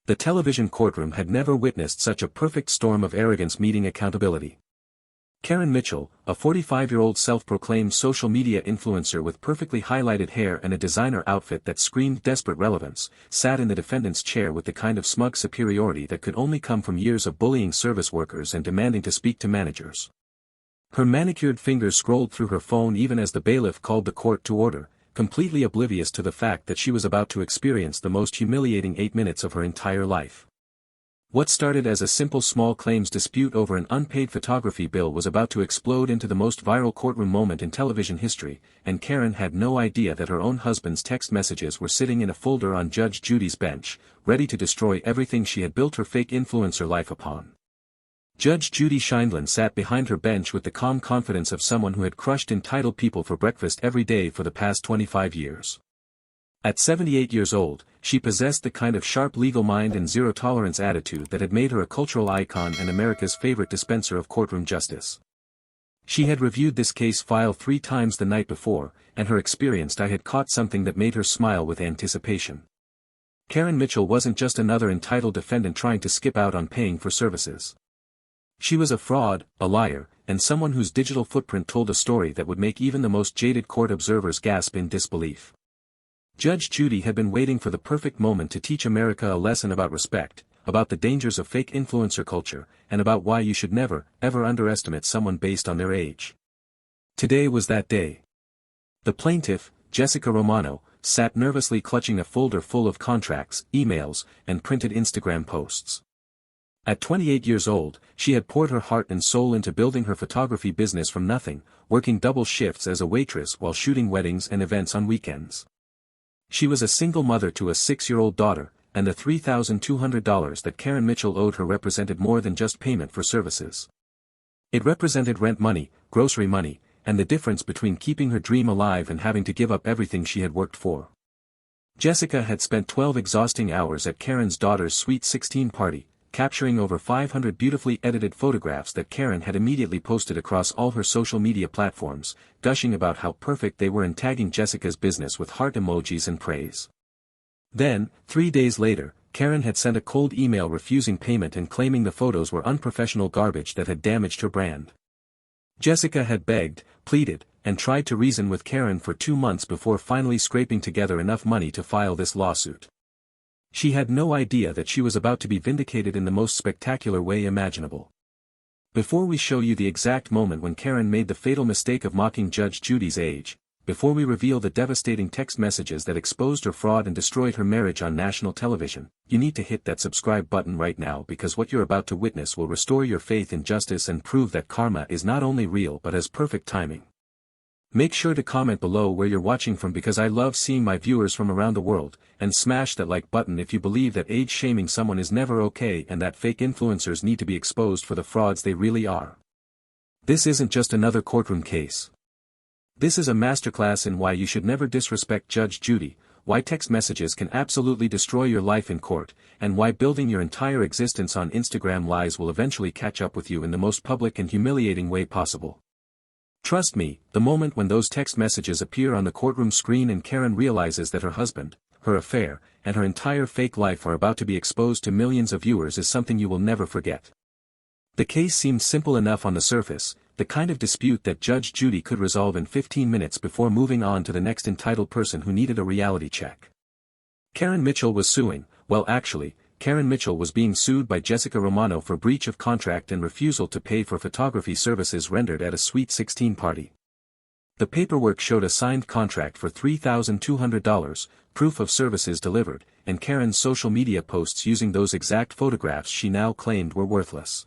The television courtroom had never witnessed such a perfect storm of arrogance meeting accountability. Karen Mitchell, a 45-year-old self-proclaimed social media influencer with perfectly highlighted hair and a designer outfit that screamed desperate relevance, sat in the defendant's chair with the kind of smug superiority that could only come from years of bullying service workers and demanding to speak to managers. Her manicured fingers scrolled through her phone even as the bailiff called the court to order, completely oblivious to the fact that she was about to experience the most humiliating 8 minutes of her entire life. What started as a simple small claims dispute over an unpaid photography bill was about to explode into the most viral courtroom moment in television history, and Karen had no idea that her own husband's text messages were sitting in a folder on Judge Judy's bench, ready to destroy everything she had built her fake influencer life upon. Judge Judy Sheindlin sat behind her bench with the calm confidence of someone who had crushed entitled people for breakfast every day for the past 25 years. At 78 years old, she possessed the kind of sharp legal mind and zero-tolerance attitude that had made her a cultural icon and America's favorite dispenser of courtroom justice. She had reviewed this case file 3 times the night before, and her experienced eye had caught something that made her smile with anticipation. Karen Mitchell wasn't just another entitled defendant trying to skip out on paying for services. She was a fraud, a liar, and someone whose digital footprint told a story that would make even the most jaded court observers gasp in disbelief. Judge Judy had been waiting for the perfect moment to teach America a lesson about respect, about the dangers of fake influencer culture, and about why you should never, ever underestimate someone based on their age. Today was that day. The plaintiff, Jessica Romano, sat nervously clutching a folder full of contracts, emails, and printed Instagram posts. At 28 years old, she had poured her heart and soul into building her photography business from nothing, working double shifts as a waitress while shooting weddings and events on weekends. She was a single mother to a 6-year-old daughter, and the $3,200 that Karen Mitchell owed her represented more than just payment for services. It represented rent money, grocery money, and the difference between keeping her dream alive and having to give up everything she had worked for. Jessica had spent 12 exhausting hours at Karen's daughter's Sweet 16 party, capturing over 500 beautifully edited photographs that Karen had immediately posted across all her social media platforms, gushing about how perfect they were and tagging Jessica's business with heart emojis and praise. Then, 3 days later, Karen had sent a cold email refusing payment and claiming the photos were unprofessional garbage that had damaged her brand. Jessica had begged, pleaded, and tried to reason with Karen for 2 months before finally scraping together enough money to file this lawsuit. She had no idea that she was about to be vindicated in the most spectacular way imaginable. Before we show you the exact moment when Karen made the fatal mistake of mocking Judge Judy's age, before we reveal the devastating text messages that exposed her fraud and destroyed her marriage on national television, you need to hit that subscribe button right now because what you're about to witness will restore your faith in justice and prove that karma is not only real but has perfect timing. Make sure to comment below where you're watching from because I love seeing my viewers from around the world, and smash that like button if you believe that age-shaming someone is never okay and that fake influencers need to be exposed for the frauds they really are. This isn't just another courtroom case. This is a masterclass in why you should never disrespect Judge Judy, why text messages can absolutely destroy your life in court, and why building your entire existence on Instagram lies will eventually catch up with you in the most public and humiliating way possible. Trust me, the moment when those text messages appear on the courtroom screen and Karen realizes that her husband, her affair, and her entire fake life are about to be exposed to millions of viewers is something you will never forget. The case seemed simple enough on the surface, the kind of dispute that Judge Judy could resolve in 15 minutes before moving on to the next entitled person who needed a reality check. Karen Mitchell was suing, well actually, Karen Mitchell was being sued by Jessica Romano for breach of contract and refusal to pay for photography services rendered at a Sweet 16 party. The paperwork showed a signed contract for $3,200, proof of services delivered, and Karen's social media posts using those exact photographs she now claimed were worthless.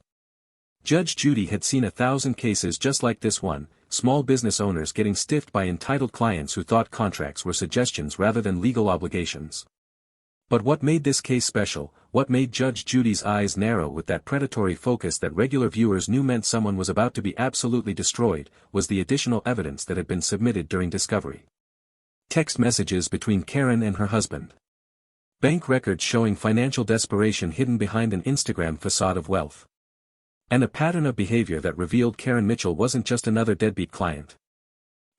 Judge Judy had seen 1,000 cases just like this one, small business owners getting stiffed by entitled clients who thought contracts were suggestions rather than legal obligations. But what made this case special, what made Judge Judy's eyes narrow with that predatory focus that regular viewers knew meant someone was about to be absolutely destroyed, was the additional evidence that had been submitted during discovery. Text messages between Karen and her husband. Bank records showing financial desperation hidden behind an Instagram facade of wealth. And a pattern of behavior that revealed Karen Mitchell wasn't just another deadbeat client.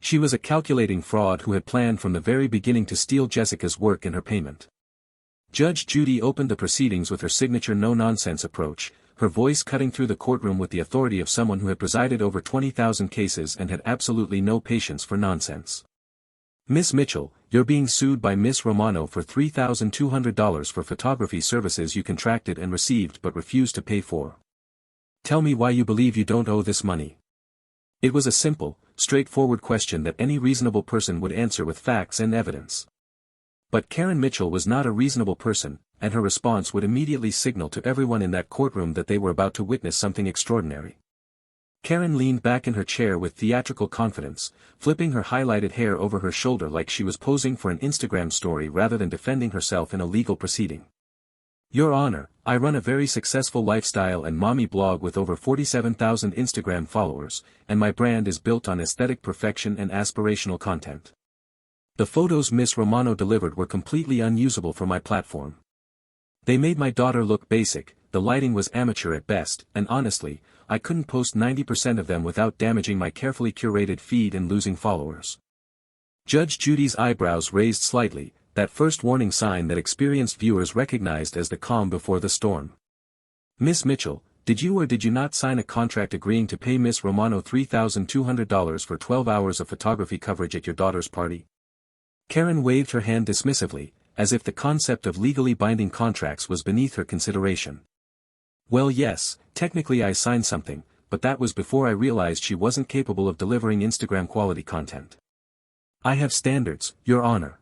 She was a calculating fraud who had planned from the very beginning to steal Jessica's work and her payment. Judge Judy opened the proceedings with her signature no-nonsense approach, her voice cutting through the courtroom with the authority of someone who had presided over 20,000 cases and had absolutely no patience for nonsense. Miss Mitchell, you're being sued by Miss Romano for $3,200 for photography services you contracted and received but refused to pay for. Tell me why you believe you don't owe this money. It was a simple, straightforward question that any reasonable person would answer with facts and evidence. But Karen Mitchell was not a reasonable person, and her response would immediately signal to everyone in that courtroom that they were about to witness something extraordinary. Karen leaned back in her chair with theatrical confidence, flipping her highlighted hair over her shoulder like she was posing for an Instagram story rather than defending herself in a legal proceeding. Your Honor, I run a very successful lifestyle and mommy blog with over 47,000 Instagram followers, and my brand is built on aesthetic perfection and aspirational content. The photos Miss Romano delivered were completely unusable for my platform. They made my daughter look basic, the lighting was amateur at best, and honestly, I couldn't post 90% of them without damaging my carefully curated feed and losing followers. Judge Judy's eyebrows raised slightly, that first warning sign that experienced viewers recognized as the calm before the storm. Miss Mitchell, did you or did you not sign a contract agreeing to pay Miss Romano $3,200 for 12 hours of photography coverage at your daughter's party? Karen waved her hand dismissively, as if the concept of legally binding contracts was beneath her consideration. Well, yes, technically I signed something, but that was before I realized she wasn't capable of delivering Instagram quality content. I have standards, Your Honor.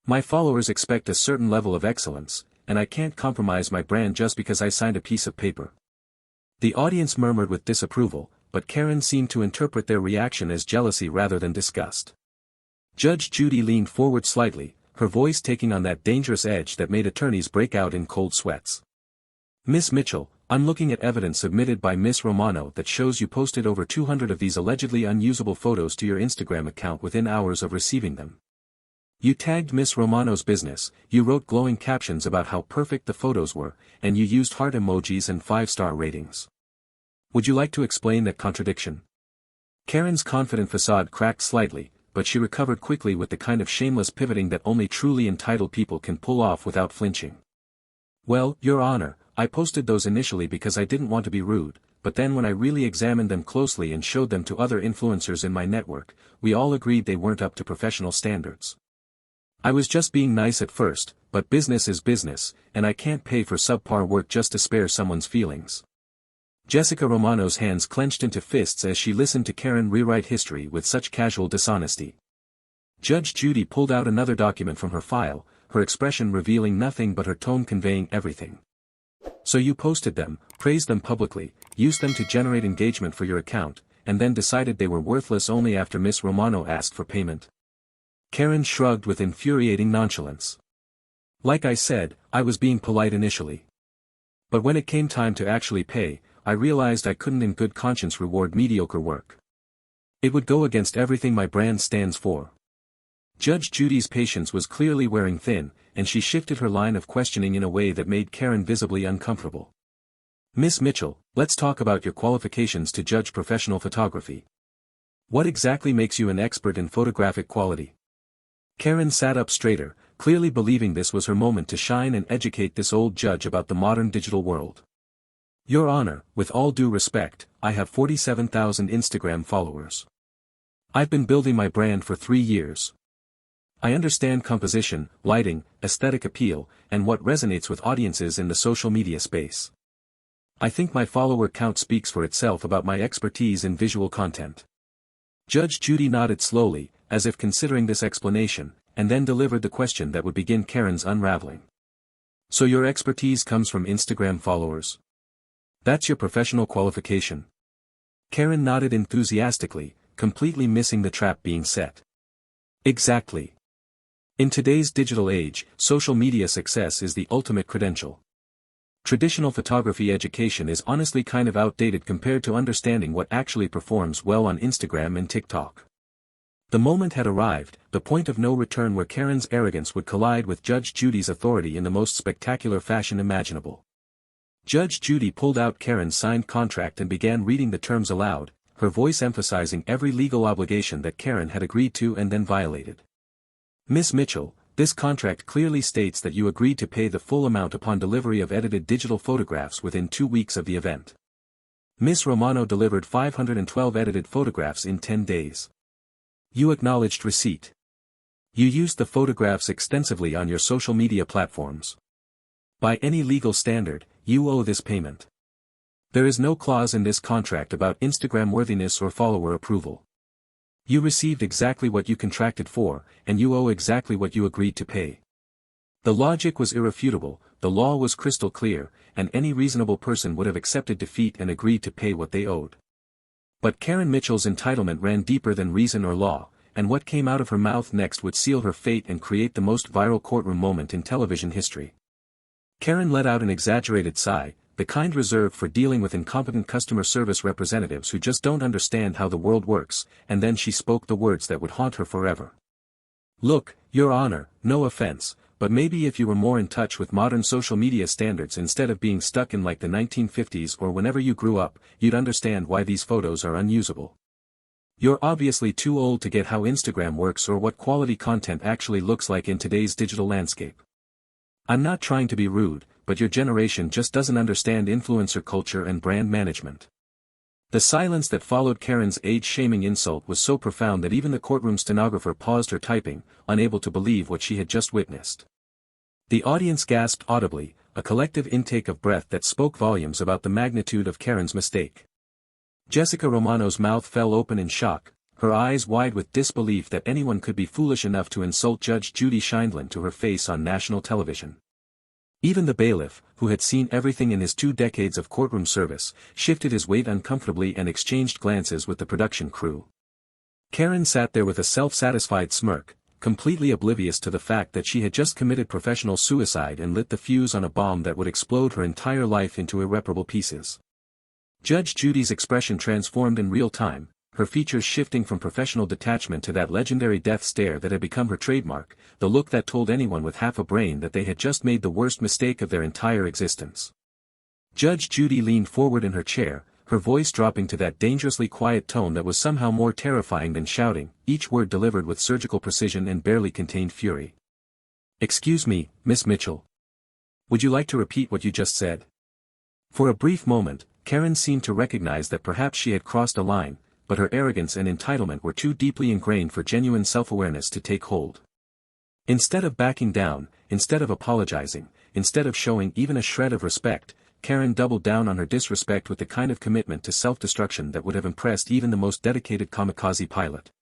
My followers expect a certain level of excellence, and I can't compromise my brand just because I signed a piece of paper. The audience murmured with disapproval, but Karen seemed to interpret their reaction as jealousy rather than disgust. Judge Judy leaned forward slightly, her voice taking on that dangerous edge that made attorneys break out in cold sweats. Miss Mitchell, I'm looking at evidence submitted by Miss Romano that shows you posted over 200 of these allegedly unusable photos to your Instagram account within hours of receiving them. You tagged Miss Romano's business, you wrote glowing captions about how perfect the photos were, and you used heart emojis and 5-star ratings. Would you like to explain that contradiction? Karen's confident facade cracked slightly, but she recovered quickly with the kind of shameless pivoting that only truly entitled people can pull off without flinching. Well, Your Honor, I posted those initially because I didn't want to be rude, but then when I really examined them closely and showed them to other influencers in my network, we all agreed they weren't up to professional standards. I was just being nice at first, but business is business, and I can't pay for subpar work just to spare someone's feelings. Jessica Romano's hands clenched into fists as she listened to Karen rewrite history with such casual dishonesty. Judge Judy pulled out another document from her file, her expression revealing nothing but her tone conveying everything. So you posted them, praised them publicly, used them to generate engagement for your account, and then decided they were worthless only after Miss Romano asked for payment. Karen shrugged with infuriating nonchalance. Like I said, I was being polite initially. But when it came time to actually pay, I realized I couldn't in good conscience reward mediocre work. It would go against everything my brand stands for. Judge Judy's patience was clearly wearing thin, and she shifted her line of questioning in a way that made Karen visibly uncomfortable. Miss Mitchell, let's talk about your qualifications to judge professional photography. What exactly makes you an expert in photographic quality? Karen sat up straighter, clearly believing this was her moment to shine and educate this old judge about the modern digital world. Your Honor, with all due respect, I have 47,000 Instagram followers. I've been building my brand for 3 years. I understand composition, lighting, aesthetic appeal, and what resonates with audiences in the social media space. I think my follower count speaks for itself about my expertise in visual content. Judge Judy nodded slowly, as if considering this explanation, and then delivered the question that would begin Karen's unraveling. So your expertise comes from Instagram followers? That's your professional qualification? Karen nodded enthusiastically, completely missing the trap being set. Exactly. In today's digital age, social media success is the ultimate credential. Traditional photography education is honestly kind of outdated compared to understanding what actually performs well on Instagram and TikTok. The moment had arrived, the point of no return where Karen's arrogance would collide with Judge Judy's authority in the most spectacular fashion imaginable. Judge Judy pulled out Karen's signed contract and began reading the terms aloud, her voice emphasizing every legal obligation that Karen had agreed to and then violated. Miss Mitchell, This contract clearly states that you agreed to pay the full amount upon delivery of edited digital photographs within 2 weeks of the event. Ms. Romano delivered 512 edited photographs in 10 days. You acknowledged receipt. You used the photographs extensively on your social media platforms. By any legal standard, you owe this payment. There is no clause in this contract about Instagram worthiness or follower approval. You received exactly what you contracted for, and you owe exactly what you agreed to pay. The logic was irrefutable, the law was crystal clear, and any reasonable person would have accepted defeat and agreed to pay what they owed. But Karen Mitchell's entitlement ran deeper than reason or law, and what came out of her mouth next would seal her fate and create the most viral courtroom moment in television history. Karen let out an exaggerated sigh, the kind reserved for dealing with incompetent customer service representatives who just don't understand how the world works, and then she spoke the words that would haunt her forever. Look, Your Honor, no offense, but maybe if you were more in touch with modern social media standards instead of being stuck in like the 1950s or whenever you grew up, you'd understand why these photos are unusable. You're obviously too old to get how Instagram works or what quality content actually looks like in today's digital landscape. I'm not trying to be rude, but your generation just doesn't understand influencer culture and brand management. The silence that followed Karen's age-shaming insult was so profound that even the courtroom stenographer paused her typing, unable to believe what she had just witnessed. The audience gasped audibly, a collective intake of breath that spoke volumes about the magnitude of Karen's mistake. Jessica Romano's mouth fell open in shock, her eyes wide with disbelief that anyone could be foolish enough to insult Judge Judy Sheindlin to her face on national television. Even the bailiff, who had seen everything in his 2 decades of courtroom service, shifted his weight uncomfortably and exchanged glances with the production crew. Karen sat there with a self-satisfied smirk, completely oblivious to the fact that she had just committed professional suicide and lit the fuse on a bomb that would explode her entire life into irreparable pieces. Judge Judy's expression transformed in real time, her features shifting from professional detachment to that legendary death stare that had become her trademark, the look that told anyone with half a brain that they had just made the worst mistake of their entire existence. Judge Judy leaned forward in her chair, her voice dropping to that dangerously quiet tone that was somehow more terrifying than shouting, each word delivered with surgical precision and barely contained fury. "Excuse me, Miss Mitchell. Would you like to repeat what you just said?" For a brief moment, Karen seemed to recognize that perhaps she had crossed a line, but her arrogance and entitlement were too deeply ingrained for genuine self-awareness to take hold. Instead of backing down, instead of apologizing, instead of showing even a shred of respect, Karen doubled down on her disrespect with the kind of commitment to self-destruction that would have impressed even the most dedicated kamikaze pilot.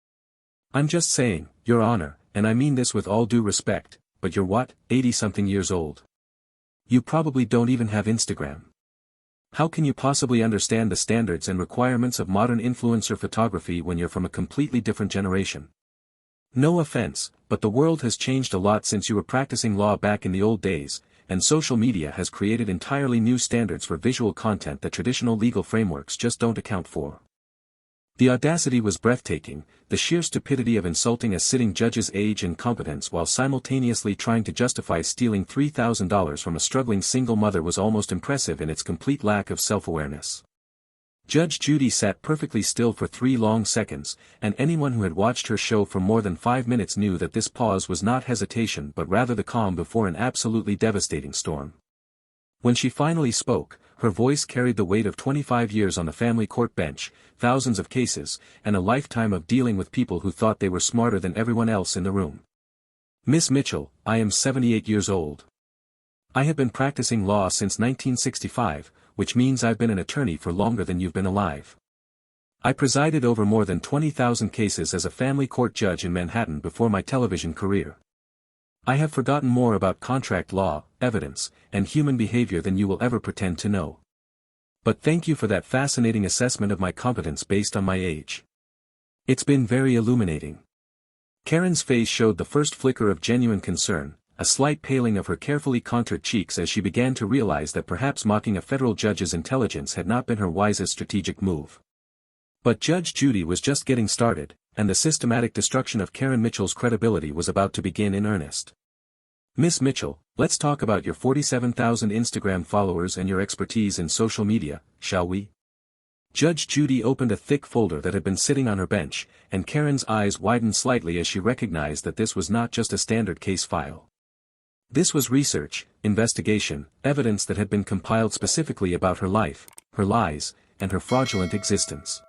"I'm just saying, Your Honor, and I mean this with all due respect, but you're what, 80-something years old? You probably don't even have Instagram. How can you possibly understand the standards and requirements of modern influencer photography when you're from a completely different generation? No offense, but the world has changed a lot since you were practicing law back in the old days, and social media has created entirely new standards for visual content that traditional legal frameworks just don't account for." The audacity was breathtaking, the sheer stupidity of insulting a sitting judge's age and competence while simultaneously trying to justify stealing $3,000 from a struggling single mother was almost impressive in its complete lack of self-awareness. Judge Judy sat perfectly still for 3 long seconds, and anyone who had watched her show for more than 5 minutes knew that this pause was not hesitation but rather the calm before an absolutely devastating storm. When she finally spoke, her voice carried the weight of 25 years on the family court bench, thousands of cases, and a lifetime of dealing with people who thought they were smarter than everyone else in the room. "Miss Mitchell, I am 78 years old. I have been practicing law since 1965, which means I've been an attorney for longer than you've been alive. I presided over more than 20,000 cases as a family court judge in Manhattan before my television career. I have forgotten more about contract law, evidence, and human behavior than you will ever pretend to know. But thank you for that fascinating assessment of my competence based on my age. It's been very illuminating." Karen's face showed the first flicker of genuine concern, a slight paling of her carefully contoured cheeks as she began to realize that perhaps mocking a federal judge's intelligence had not been her wisest strategic move. But Judge Judy was just getting started, and the systematic destruction of Karen Mitchell's credibility was about to begin in earnest. "Miss Mitchell, let's talk about your 47,000 Instagram followers and your expertise in social media, shall we?" Judge Judy opened a thick folder that had been sitting on her bench, and Karen's eyes widened slightly as she recognized that this was not just a standard case file. This was research, investigation, evidence that had been compiled specifically about her life, her lies, and her fraudulent existence.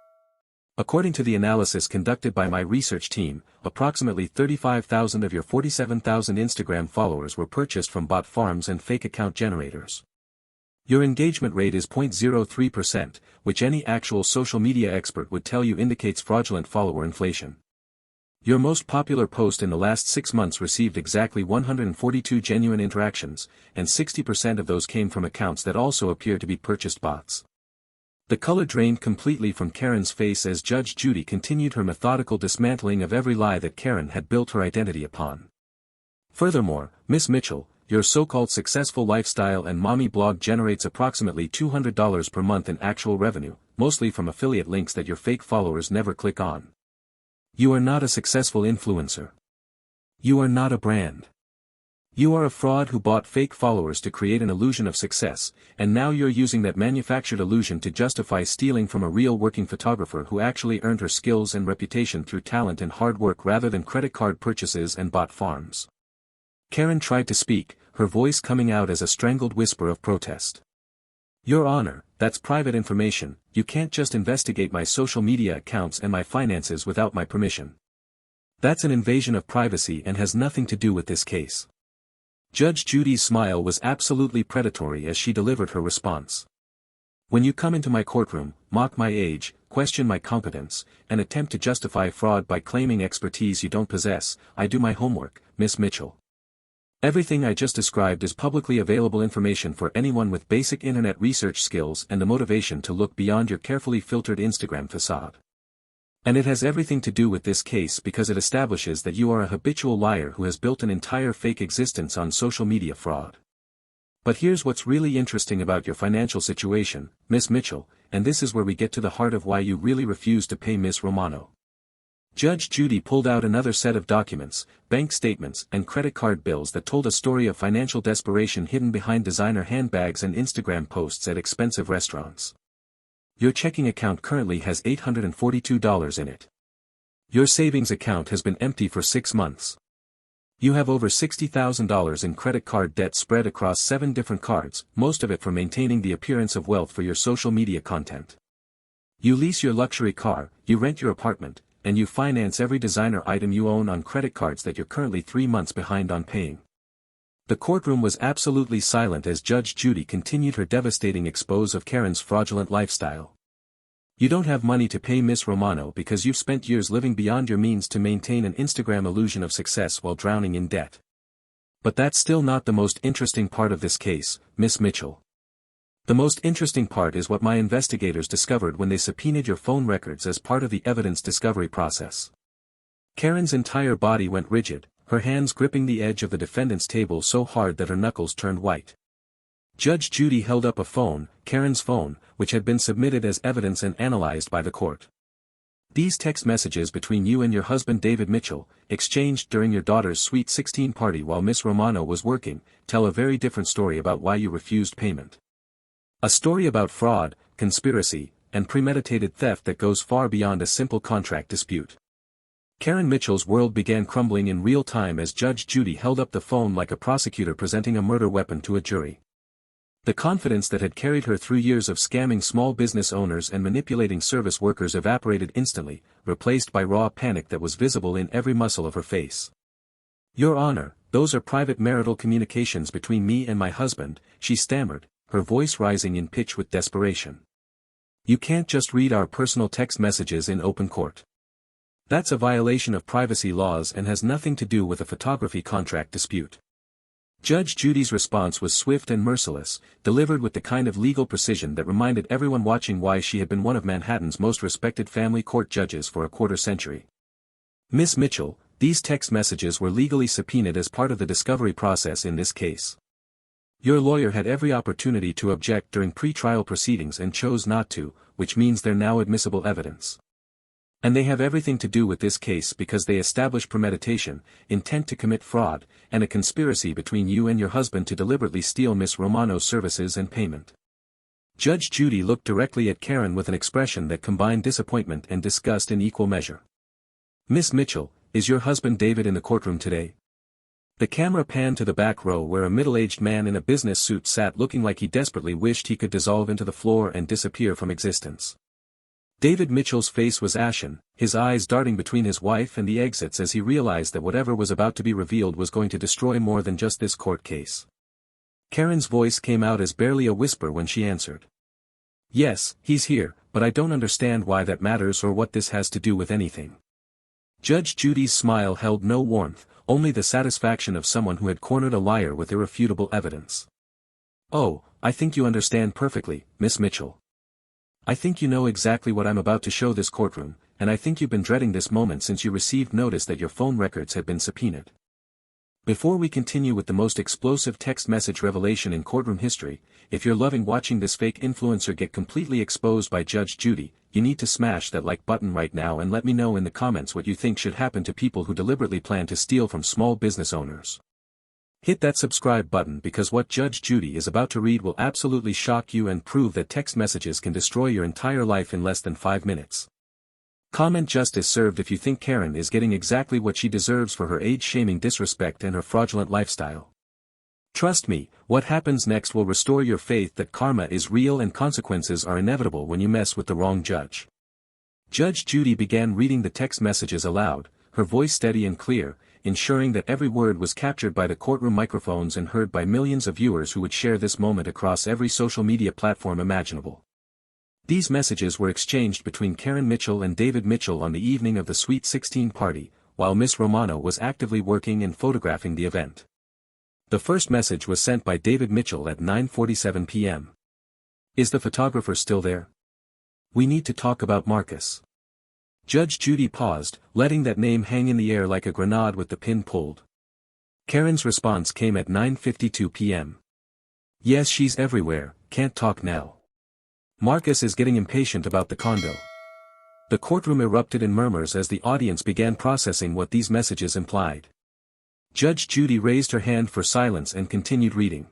According to the analysis conducted by my research team, approximately 35,000 of your 47,000 Instagram followers were purchased from bot farms and fake account generators. Your engagement rate is 0.03%, which any actual social media expert would tell you indicates fraudulent follower inflation. Your most popular post in the last 6 months received exactly 142 genuine interactions, and 60% of those came from accounts that also appear to be purchased bots. The color drained completely from Karen's face as Judge Judy continued her methodical dismantling of every lie that Karen had built her identity upon. Furthermore, Miss Mitchell, your so-called successful lifestyle and mommy blog generates approximately $200 per month in actual revenue, mostly from affiliate links that your fake followers never click on. You are not a successful influencer. You are not a brand. You are a fraud who bought fake followers to create an illusion of success, and now you're using that manufactured illusion to justify stealing from a real working photographer who actually earned her skills and reputation through talent and hard work rather than credit card purchases and bot farms. Karen tried to speak, her voice coming out as a strangled whisper of protest. Your Honor, that's private information, you can't just investigate my social media accounts and my finances without my permission. That's an invasion of privacy and has nothing to do with this case. Judge Judy's smile was absolutely predatory as she delivered her response. When you come into my courtroom, mock my age, question my competence, and attempt to justify fraud by claiming expertise you don't possess, I do my homework, Miss Mitchell. Everything I just described is publicly available information for anyone with basic internet research skills and the motivation to look beyond your carefully filtered Instagram facade. And it has everything to do with this case because it establishes that you are a habitual liar who has built an entire fake existence on social media fraud. But here's what's really interesting about your financial situation, Miss Mitchell, and this is where we get to the heart of why you really refuse to pay Miss Romano. Judge Judy pulled out another set of documents, bank statements and credit card bills that told a story of financial desperation hidden behind designer handbags and Instagram posts at expensive restaurants. Your checking account currently has $842 in it. Your savings account has been empty for 6 months. You have over $60,000 in credit card debt spread across 7 different cards, most of it for maintaining the appearance of wealth for your social media content. You lease your luxury car, you rent your apartment, and you finance every designer item you own on credit cards that you're currently 3 months behind on paying. The courtroom was absolutely silent as Judge Judy continued her devastating expose of Karen's fraudulent lifestyle. You don't have money to pay Miss Romano because you've spent years living beyond your means to maintain an Instagram illusion of success while drowning in debt. But that's still not the most interesting part of this case, Miss Mitchell. The most interesting part is what my investigators discovered when they subpoenaed your phone records as part of the evidence discovery process. Karen's entire body went rigid, her hands gripping the edge of the defendant's table so hard that her knuckles turned white. Judge Judy held up a phone, Karen's phone, which had been submitted as evidence and analyzed by the court. These text messages between you and your husband David Mitchell, exchanged during your daughter's Sweet 16 party while Miss Romano was working, tell a very different story about why you refused payment. A story about fraud, conspiracy, and premeditated theft that goes far beyond a simple contract dispute. Karen Mitchell's world began crumbling in real time as Judge Judy held up the phone like a prosecutor presenting a murder weapon to a jury. The confidence that had carried her through years of scamming small business owners and manipulating service workers evaporated instantly, replaced by raw panic that was visible in every muscle of her face. Your Honor, those are private marital communications between me and my husband, she stammered, her voice rising in pitch with desperation. You can't just read our personal text messages in open court. That's a violation of privacy laws and has nothing to do with a photography contract dispute. Judge Judy's response was swift and merciless, delivered with the kind of legal precision that reminded everyone watching why she had been one of Manhattan's most respected family court judges for a quarter century. Miss Mitchell, these text messages were legally subpoenaed as part of the discovery process in this case. Your lawyer had every opportunity to object during pre-trial proceedings and chose not to, which means they're now admissible evidence. And they have everything to do with this case because they establish premeditation, intent to commit fraud, and a conspiracy between you and your husband to deliberately steal Miss Romano's services and payment. Judge Judy looked directly at Karen with an expression that combined disappointment and disgust in equal measure. "Miss Mitchell, is your husband David in the courtroom today?" The camera panned to the back row where a middle-aged man in a business suit sat looking like he desperately wished he could dissolve into the floor and disappear from existence. David Mitchell's face was ashen, his eyes darting between his wife and the exits as he realized that whatever was about to be revealed was going to destroy more than just this court case. Karen's voice came out as barely a whisper when she answered. "Yes, he's here, but I don't understand why that matters or what this has to do with anything." Judge Judy's smile held no warmth, only the satisfaction of someone who had cornered a liar with irrefutable evidence. "Oh, I think you understand perfectly, Miss Mitchell. I think you know exactly what I'm about to show this courtroom, and I think you've been dreading this moment since you received notice that your phone records had been subpoenaed." Before we continue with the most explosive text message revelation in courtroom history, if you're loving watching this fake influencer get completely exposed by Judge Judy, you need to smash that like button right now and let me know in the comments what you think should happen to people who deliberately plan to steal from small business owners. Hit that subscribe button because what Judge Judy is about to read will absolutely shock you and prove that text messages can destroy your entire life in less than 5 minutes. Comment "justice served" if you think Karen is getting exactly what she deserves for her age-shaming disrespect and her fraudulent lifestyle. Trust me, what happens next will restore your faith that karma is real and consequences are inevitable when you mess with the wrong judge. Judge Judy began reading the text messages aloud, her voice steady and clear, ensuring that every word was captured by the courtroom microphones and heard by millions of viewers who would share this moment across every social media platform imaginable. These messages were exchanged between Karen Mitchell and David Mitchell on the evening of the Sweet 16 party, while Miss Romano was actively working and photographing the event. The first message was sent by David Mitchell at 9:47 p.m. "Is the photographer still there? We need to talk about Marcus." Judge Judy paused, letting that name hang in the air like a grenade with the pin pulled. Karen's response came at 9:52 p.m. "Yes, she's everywhere, can't talk now. Marcus is getting impatient about the condo." The courtroom erupted in murmurs as the audience began processing what these messages implied. Judge Judy raised her hand for silence and continued reading.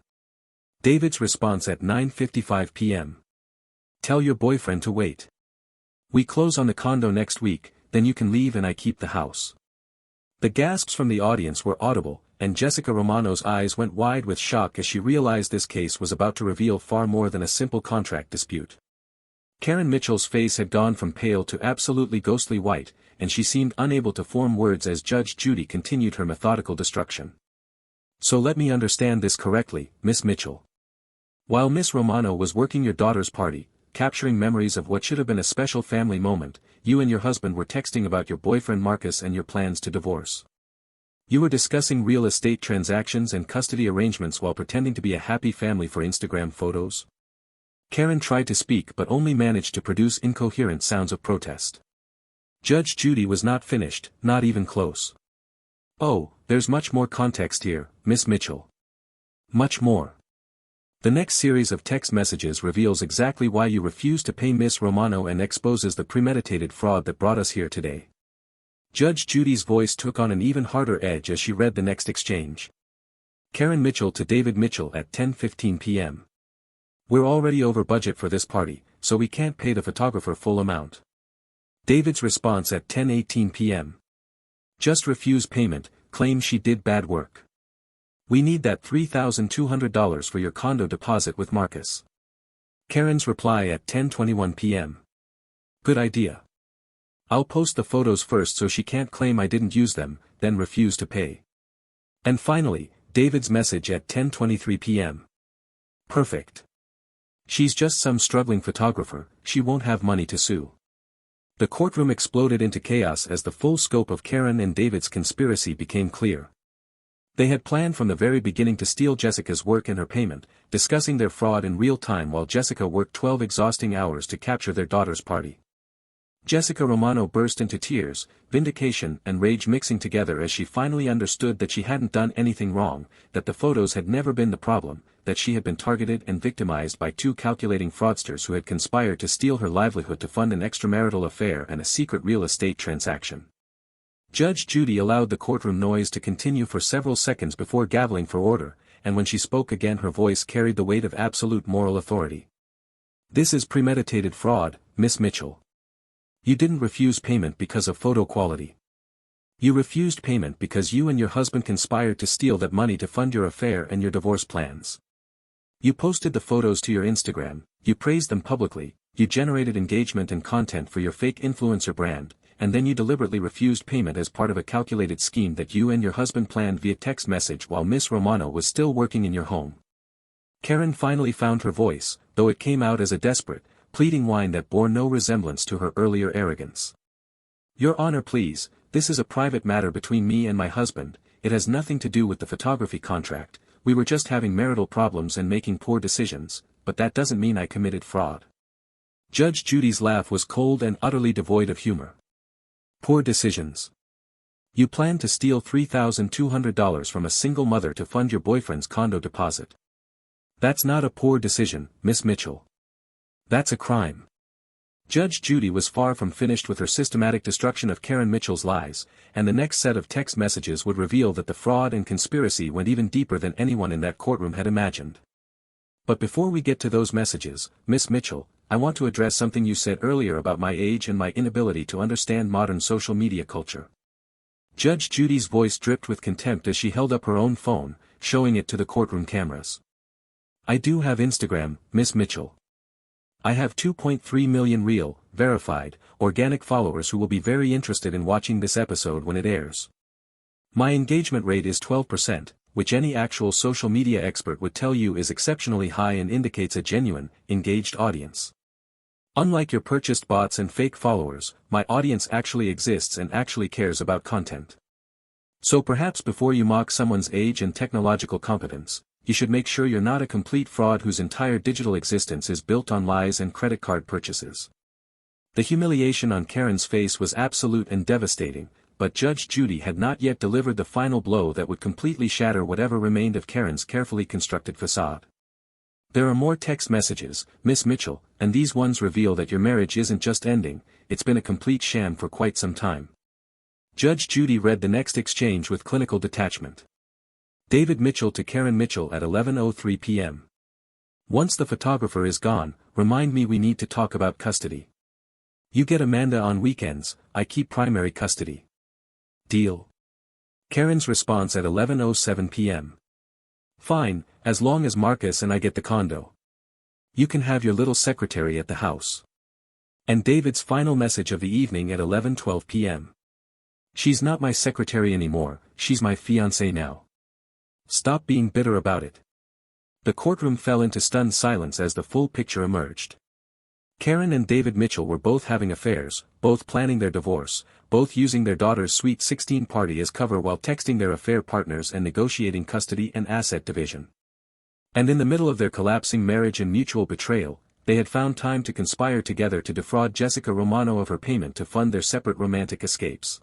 David's response at 9:55 p.m. "Tell your boyfriend to wait. We close on the condo next week, then you can leave and I keep the house." The gasps from the audience were audible, and Jessica Romano's eyes went wide with shock as she realized this case was about to reveal far more than a simple contract dispute. Karen Mitchell's face had gone from pale to absolutely ghostly white, and she seemed unable to form words as Judge Judy continued her methodical destruction. "So let me understand this correctly, Miss Mitchell. While Miss Romano was working your daughter's party, capturing memories of what should have been a special family moment, you and your husband were texting about your boyfriend Marcus and your plans to divorce. You were discussing real estate transactions and custody arrangements while pretending to be a happy family for Instagram photos." Karen tried to speak but only managed to produce incoherent sounds of protest. Judge Judy was not finished, not even close. "Oh, there's much more context here, Miss Mitchell. Much more. The next series of text messages reveals exactly why you refused to pay Miss Romano and exposes the premeditated fraud that brought us here today." Judge Judy's voice took on an even harder edge as she read the next exchange. Karen Mitchell to David Mitchell at 10:15 p.m. "We're already over budget for this party, so we can't pay the photographer full amount." David's response at 10:18 p.m. "Just refuse payment, claim she did bad work. We need that $3,200 for your condo deposit with Marcus." Karen's reply at 10:21 p.m. "Good idea. I'll post the photos first so she can't claim I didn't use them, then refuse to pay." And finally, David's message at 10:23 p.m. "Perfect. She's just some struggling photographer, she won't have money to sue." The courtroom exploded into chaos as the full scope of Karen and David's conspiracy became clear. They had planned from the very beginning to steal Jessica's work and her payment, discussing their fraud in real time while Jessica worked 12 exhausting hours to capture their daughter's party. Jessica Romano burst into tears, vindication and rage mixing together as she finally understood that she hadn't done anything wrong, that the photos had never been the problem, that she had been targeted and victimized by two calculating fraudsters who had conspired to steal her livelihood to fund an extramarital affair and a secret real estate transaction. Judge Judy allowed the courtroom noise to continue for several seconds before gaveling for order, and when she spoke again her voice carried the weight of absolute moral authority. This is premeditated fraud, Miss Mitchell. You didn't refuse payment because of photo quality. You refused payment because you and your husband conspired to steal that money to fund your affair and your divorce plans. You posted the photos to your Instagram, you praised them publicly, you generated engagement and content for your fake influencer brand, and then you deliberately refused payment as part of a calculated scheme that you and your husband planned via text message while Miss Romano was still working in your home. Karen finally found her voice, though it came out as a desperate, pleading whine that bore no resemblance to her earlier arrogance. Your Honor, please, this is a private matter between me and my husband, it has nothing to do with the photography contract, we were just having marital problems and making poor decisions, but that doesn't mean I committed fraud. Judge Judy's laugh was cold and utterly devoid of humor. Poor decisions. You planned to steal $3,200 from a single mother to fund your boyfriend's condo deposit. That's not a poor decision, Miss Mitchell. That's a crime. Judge Judy was far from finished with her systematic destruction of Karen Mitchell's lies, and the next set of text messages would reveal that the fraud and conspiracy went even deeper than anyone in that courtroom had imagined. But before we get to those messages, Miss Mitchell, I want to address something you said earlier about my age and my inability to understand modern social media culture. Judge Judy's voice dripped with contempt as she held up her own phone, showing it to the courtroom cameras. I do have Instagram, Miss Mitchell. I have 2.3 million real, verified, organic followers who will be very interested in watching this episode when it airs. My engagement rate is 12%, which any actual social media expert would tell you is exceptionally high and indicates a genuine, engaged audience. Unlike your purchased bots and fake followers, my audience actually exists and actually cares about content. So perhaps before you mock someone's age and technological competence, you should make sure you're not a complete fraud whose entire digital existence is built on lies and credit card purchases. The humiliation on Karen's face was absolute and devastating, but Judge Judy had not yet delivered the final blow that would completely shatter whatever remained of Karen's carefully constructed facade. There are more text messages, Miss Mitchell, and these ones reveal that your marriage isn't just ending, it's been a complete sham for quite some time. Judge Judy read the next exchange with clinical detachment. David Mitchell to Karen Mitchell at 11:03 p.m. Once the photographer is gone, remind me we need to talk about custody. You get Amanda on weekends, I keep primary custody. Deal? Karen's response at 11:07 p.m. Fine, as long as Marcus and I get the condo. You can have your little secretary at the house. And David's final message of the evening at 11:12 p.m. She's not my secretary anymore, she's my fiancée now. Stop being bitter about it. The courtroom fell into stunned silence as the full picture emerged. Karen and David Mitchell were both having affairs, both planning their divorce, both using their daughter's Sweet 16 party as cover while texting their affair partners and negotiating custody and asset division. And in the middle of their collapsing marriage and mutual betrayal, they had found time to conspire together to defraud Jessica Romano of her payment to fund their separate romantic escapes.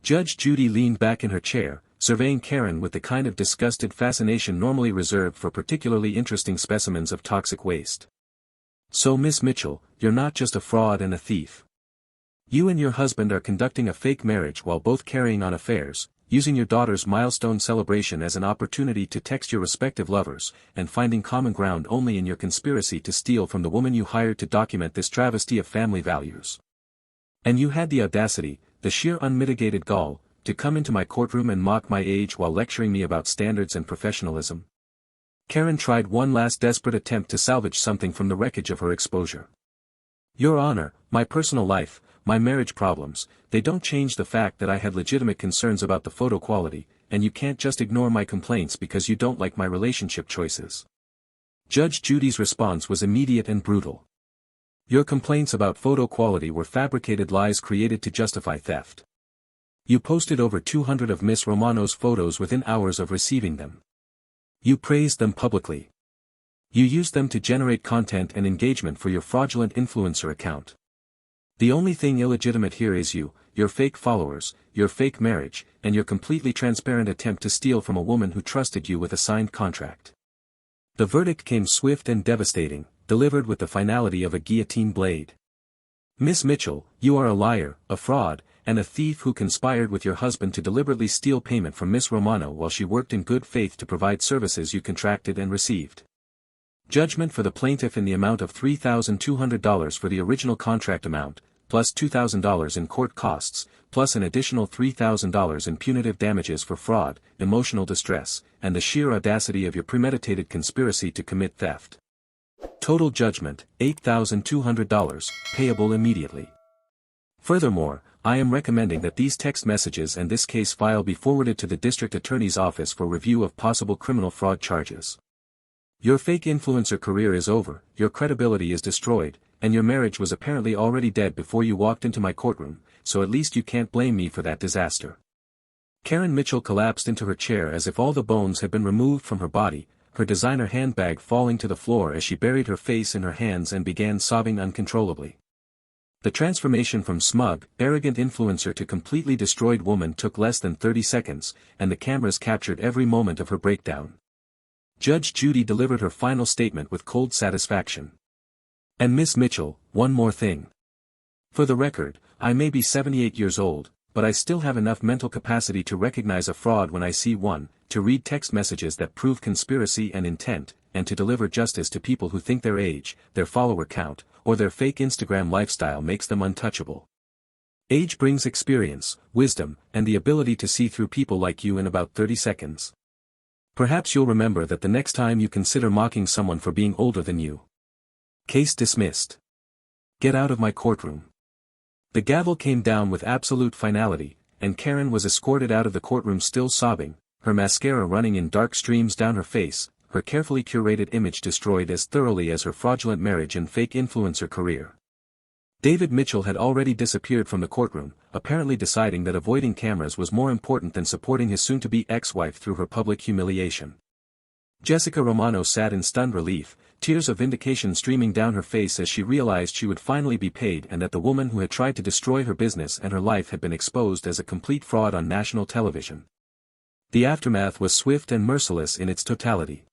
Judge Judy leaned back in her chair, surveying Karen with the kind of disgusted fascination normally reserved for particularly interesting specimens of toxic waste. So Miss Mitchell, you're not just a fraud and a thief. You and your husband are conducting a fake marriage while both carrying on affairs, using your daughter's milestone celebration as an opportunity to text your respective lovers, and finding common ground only in your conspiracy to steal from the woman you hired to document this travesty of family values. And you had the audacity, the sheer unmitigated gall, to come into my courtroom and mock my age while lecturing me about standards and professionalism. Karen tried one last desperate attempt to salvage something from the wreckage of her exposure. Your Honor, my personal life, my marriage problems, they don't change the fact that I had legitimate concerns about the photo quality, and you can't just ignore my complaints because you don't like my relationship choices. Judge Judy's response was immediate and brutal. Your complaints about photo quality were fabricated lies created to justify theft. You posted over 200 of Miss Romano's photos within hours of receiving them. You praised them publicly. You used them to generate content and engagement for your fraudulent influencer account. The only thing illegitimate here is you, your fake followers, your fake marriage, and your completely transparent attempt to steal from a woman who trusted you with a signed contract. The verdict came swift and devastating, delivered with the finality of a guillotine blade. Miss Mitchell, you are a liar, a fraud, and a thief who conspired with your husband to deliberately steal payment from Miss Romano while she worked in good faith to provide services you contracted and received. Judgment for the plaintiff in the amount of $3,200 for the original contract amount, plus $2,000 in court costs, plus an additional $3,000 in punitive damages for fraud, emotional distress, and the sheer audacity of your premeditated conspiracy to commit theft. Total judgment, $8,200, payable immediately. Furthermore, I am recommending that these text messages and this case file be forwarded to the District Attorney's Office for review of possible criminal fraud charges. Your fake influencer career is over, your credibility is destroyed, and your marriage was apparently already dead before you walked into my courtroom, so at least you can't blame me for that disaster. Karen Mitchell collapsed into her chair as if all the bones had been removed from her body, her designer handbag falling to the floor as she buried her face in her hands and began sobbing uncontrollably. The transformation from smug, arrogant influencer to completely destroyed woman took less than 30 seconds, and the cameras captured every moment of her breakdown. Judge Judy delivered her final statement with cold satisfaction. And Miss Mitchell, one more thing. For the record, I may be 78 years old, but I still have enough mental capacity to recognize a fraud when I see one, to read text messages that prove conspiracy and intent, and to deliver justice to people who think their age, their follower count, or their fake Instagram lifestyle makes them untouchable. Age brings experience, wisdom, and the ability to see through people like you in about 30 seconds. Perhaps you'll remember that the next time you consider mocking someone for being older than you. Case dismissed. Get out of my courtroom. The gavel came down with absolute finality, and Karen was escorted out of the courtroom still sobbing, her mascara running in dark streams down her face, her carefully curated image destroyed as thoroughly as her fraudulent marriage and fake influencer career. David Mitchell had already disappeared from the courtroom, apparently deciding that avoiding cameras was more important than supporting his soon-to-be ex-wife through her public humiliation. Jessica Romano sat in stunned relief, tears of vindication streaming down her face as she realized she would finally be paid and that the woman who had tried to destroy her business and her life had been exposed as a complete fraud on national television. The aftermath was swift and merciless in its totality.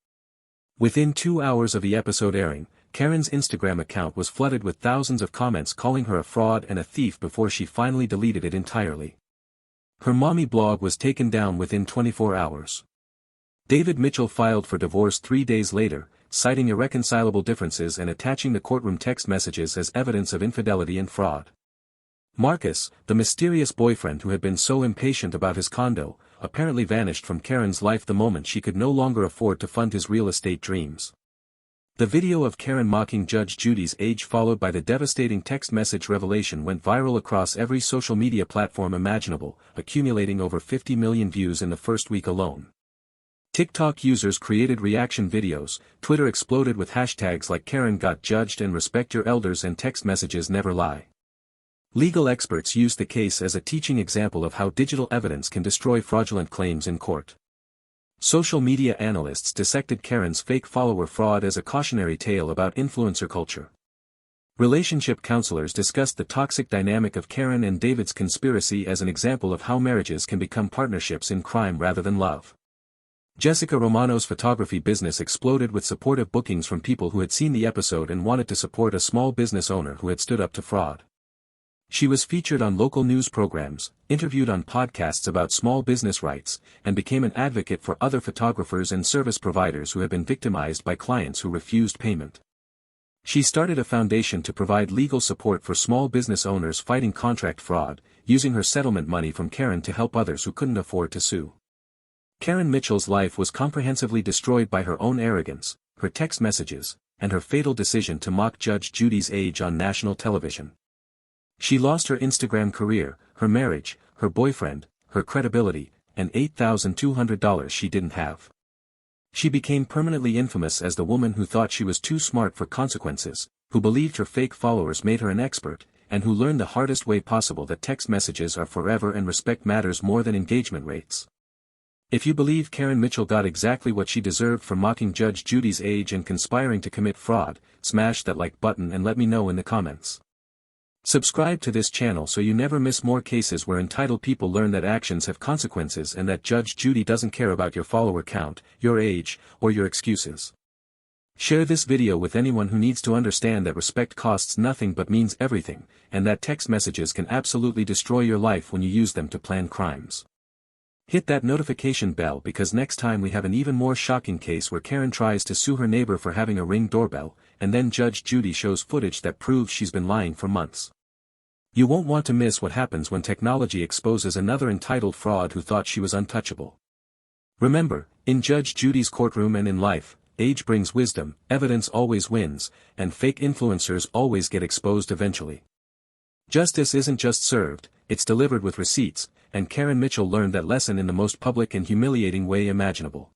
Within 2 hours of the episode airing, Karen's Instagram account was flooded with thousands of comments calling her a fraud and a thief before she finally deleted it entirely. Her mommy blog was taken down within 24 hours. David Mitchell filed for divorce 3 days later, citing irreconcilable differences and attaching the courtroom text messages as evidence of infidelity and fraud. Marcus, the mysterious boyfriend who had been so impatient about his condo, apparently vanished from Karen's life the moment she could no longer afford to fund his real estate dreams. The video of Karen mocking Judge Judy's age followed by the devastating text message revelation went viral across every social media platform imaginable, accumulating over 50 million views in the first week alone. TikTok users created reaction videos, Twitter exploded with hashtags like Karen got judged and respect your elders and text messages never lie. Legal experts used the case as a teaching example of how digital evidence can destroy fraudulent claims in court. Social media analysts dissected Karen's fake follower fraud as a cautionary tale about influencer culture. Relationship counselors discussed the toxic dynamic of Karen and David's conspiracy as an example of how marriages can become partnerships in crime rather than love. Jessica Romano's photography business exploded with supportive bookings from people who had seen the episode and wanted to support a small business owner who had stood up to fraud. She was featured on local news programs, interviewed on podcasts about small business rights, and became an advocate for other photographers and service providers who had been victimized by clients who refused payment. She started a foundation to provide legal support for small business owners fighting contract fraud, using her settlement money from Karen to help others who couldn't afford to sue. Karen Mitchell's life was comprehensively destroyed by her own arrogance, her text messages, and her fatal decision to mock Judge Judy's age on national television. She lost her Instagram career, her marriage, her boyfriend, her credibility, and $8,200 she didn't have. She became permanently infamous as the woman who thought she was too smart for consequences, who believed her fake followers made her an expert, and who learned the hardest way possible that text messages are forever and respect matters more than engagement rates. If you believe Karen Mitchell got exactly what she deserved for mocking Judge Judy's age and conspiring to commit fraud, smash that like button and let me know in the comments. Subscribe to this channel so you never miss more cases where entitled people learn that actions have consequences and that Judge Judy doesn't care about your follower count, your age, or your excuses. Share this video with anyone who needs to understand that respect costs nothing but means everything, and that text messages can absolutely destroy your life when you use them to plan crimes. Hit that notification bell because next time we have an even more shocking case where Karen tries to sue her neighbor for having a Ring doorbell, and then Judge Judy shows footage that proves she's been lying for months. You won't want to miss what happens when technology exposes another entitled fraud who thought she was untouchable. Remember, in Judge Judy's courtroom and in life, age brings wisdom, evidence always wins, and fake influencers always get exposed eventually. Justice isn't just served, it's delivered with receipts, and Karen Mitchell learned that lesson in the most public and humiliating way imaginable.